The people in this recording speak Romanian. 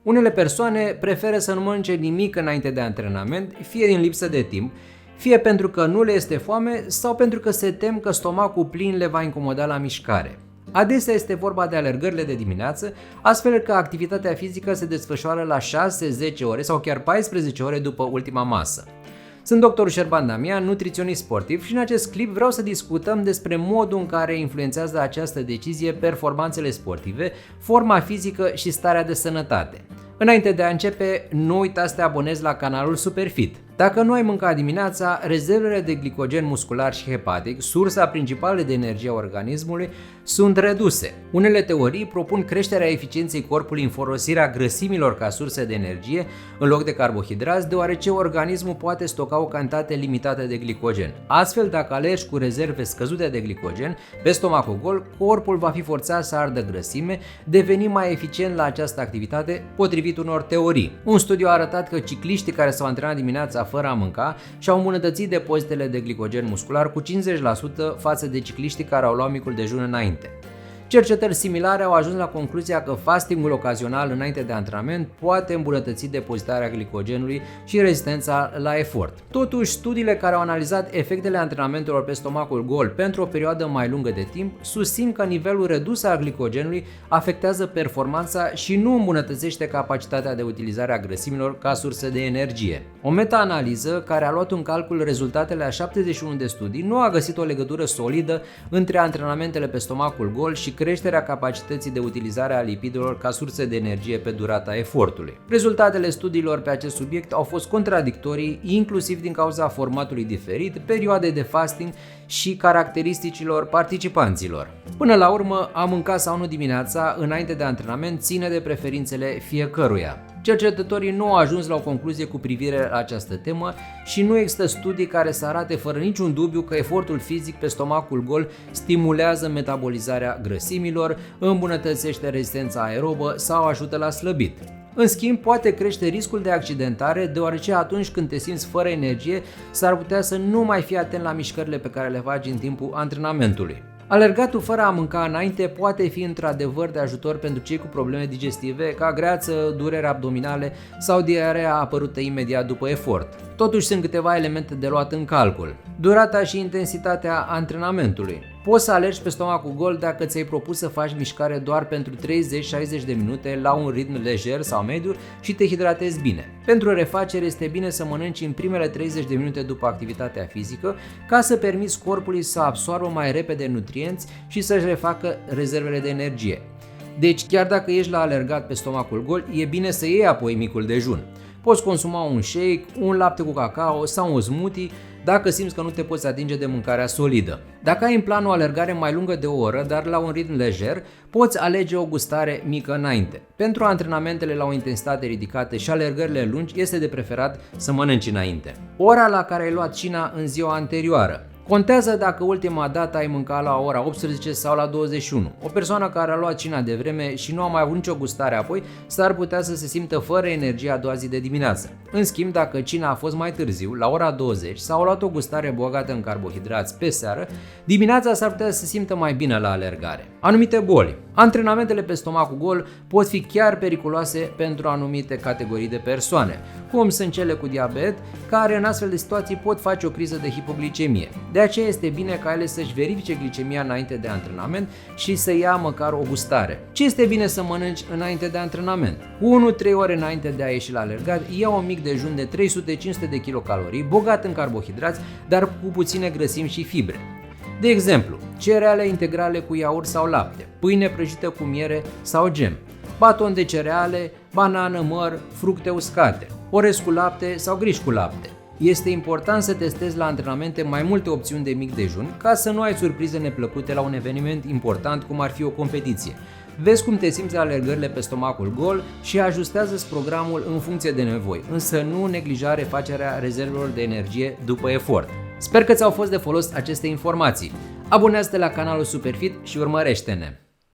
Unele persoane preferă să nu mănânce nimic înainte de antrenament, fie din lipsă de timp, fie pentru că nu le este foame sau pentru că se tem că stomacul plin le va incomoda la mișcare. Adesea este vorba de alergările de dimineață, astfel că activitatea fizică se desfășoară la 6-10 ore sau chiar 14 ore după ultima masă. Sunt dr. Șerban Damian, nutriționist sportiv și în acest clip vreau să discutăm despre modul în care influențează această decizie performanțele sportive, forma fizică și starea de sănătate. Înainte de a începe, nu uita să te abonezi la canalul Superfit. Dacă nu ai mâncat dimineața, rezervele de glicogen muscular și hepatic, sursa principală de energie a organismului, sunt reduse. Unele teorii propun creșterea eficienței corpului în folosirea grăsimilor ca surse de energie în loc de carbohidrați, deoarece organismul poate stoca o cantitate limitată de glicogen. Astfel, dacă alergi cu rezerve scăzute de glicogen pe stomacul gol, corpul va fi forțat să ardă grăsime, devenind mai eficient la această activitate, potrivit unor teorii. Un studiu a arătat că cicliștii care s-au antrenat dimineața fără a mânca și-au îmbunătățit depozitele de glicogen muscular cu 50% față de cicliștii care au luat micul dejun înainte. Cercetări similare au ajuns la concluzia că fastingul ocazional înainte de antrenament poate îmbunătăți depozitarea glicogenului și rezistența la efort. Totuși, studiile care au analizat efectele antrenamentelor pe stomacul gol pentru o perioadă mai lungă de timp susțin că nivelul redus al glicogenului afectează performanța și nu îmbunătățește capacitatea de utilizare a grăsimilor ca sursă de energie. O meta-analiză care a luat în calcul rezultatele a 71 de studii nu a găsit o legătură solidă între antrenamentele pe stomacul gol și creșterea capacității de utilizare a lipidelor ca surse de energie pe durata efortului. Rezultatele studiilor pe acest subiect au fost contradictorii, inclusiv din cauza formatului diferit, perioadei de fasting și caracteristicilor participanților. Până la urmă, a mânca sau nu dimineața înainte de antrenament ține de preferințele fiecăruia. Cercetătorii nu au ajuns la o concluzie cu privire la această temă și nu există studii care să arate fără niciun dubiu că efortul fizic pe stomacul gol stimulează metabolizarea grăsimilor, îmbunătățește rezistența aerobă sau ajută la slăbit. În schimb, poate crește riscul de accidentare, deoarece atunci când te simți fără energie, s-ar putea să nu mai fii atent la mișcările pe care le faci în timpul antrenamentului. Alergatul fără a mânca înainte poate fi într-adevăr de ajutor pentru cei cu probleme digestive, ca greață, dureri abdominale sau diarea apărută imediat după efort. Totuși sunt câteva elemente de luat în calcul. Durata și intensitatea antrenamentului. Poți să alergi pe stomacul gol dacă ți-ai propus să faci mișcare doar pentru 30-60 de minute la un ritm lejer sau mediu și te hidratezi bine. Pentru refacere este bine să mănânci în primele 30 de minute după activitatea fizică ca să permiți corpului să absoarbă mai repede nutrienți și să-și refacă rezervele de energie. Deci chiar dacă ești la alergat pe stomacul gol, e bine să iei apoi micul dejun. Poți consuma un shake, un lapte cu cacao sau un smoothie dacă simți că nu te poți atinge de mâncarea solidă. Dacă ai în plan o alergare mai lungă de o oră, dar la un ritm lejer, poți alege o gustare mică înainte. Pentru antrenamentele la o intensitate ridicată și alergările lungi, este de preferat să mănânci înainte. Ora la care ai luat cina în ziua anterioară. Contează dacă ultima dată ai mâncat la ora 18 sau la 21. O persoană care a luat cina de vreme și nu a mai avut nicio gustare apoi, s-ar putea să se simtă fără energie a doua zi de dimineață. În schimb, dacă cina a fost mai târziu, la ora 20, sau a luat o gustare bogată în carbohidrați pe seară, dimineața s-ar putea să se simtă mai bine la alergare. Anumite boli. Antrenamentele pe stomacul gol pot fi chiar periculoase pentru anumite categorii de persoane, cum sunt cele cu diabet, care în astfel de situații pot face o criză de hipoglicemie. De aceea este bine ca ele să-și verifice glicemia înainte de antrenament și să ia măcar o gustare. Ce este bine să mănânci înainte de antrenament? 1-3 ore înainte de a ieși la alergat, ia un mic dejun de 300-500 de kilocalorii, bogat în carbohidrați, dar cu puține grăsimi și fibre. De exemplu, cereale integrale cu iaurt sau lapte, pâine prăjită cu miere sau gem, baton de cereale, banană, măr, fructe uscate, orez cu lapte sau griș cu lapte. Este important să testezi la antrenamente mai multe opțiuni de mic dejun ca să nu ai surprize neplăcute la un eveniment important cum ar fi o competiție. Vezi cum te simți la alergările pe stomacul gol și ajustează-ți programul în funcție de nevoi, însă nu neglija refacerea rezervelor de energie după efort. Sper că ți-au fost de folos aceste informații. Abonează-te la canalul Superfit și urmărește-ne!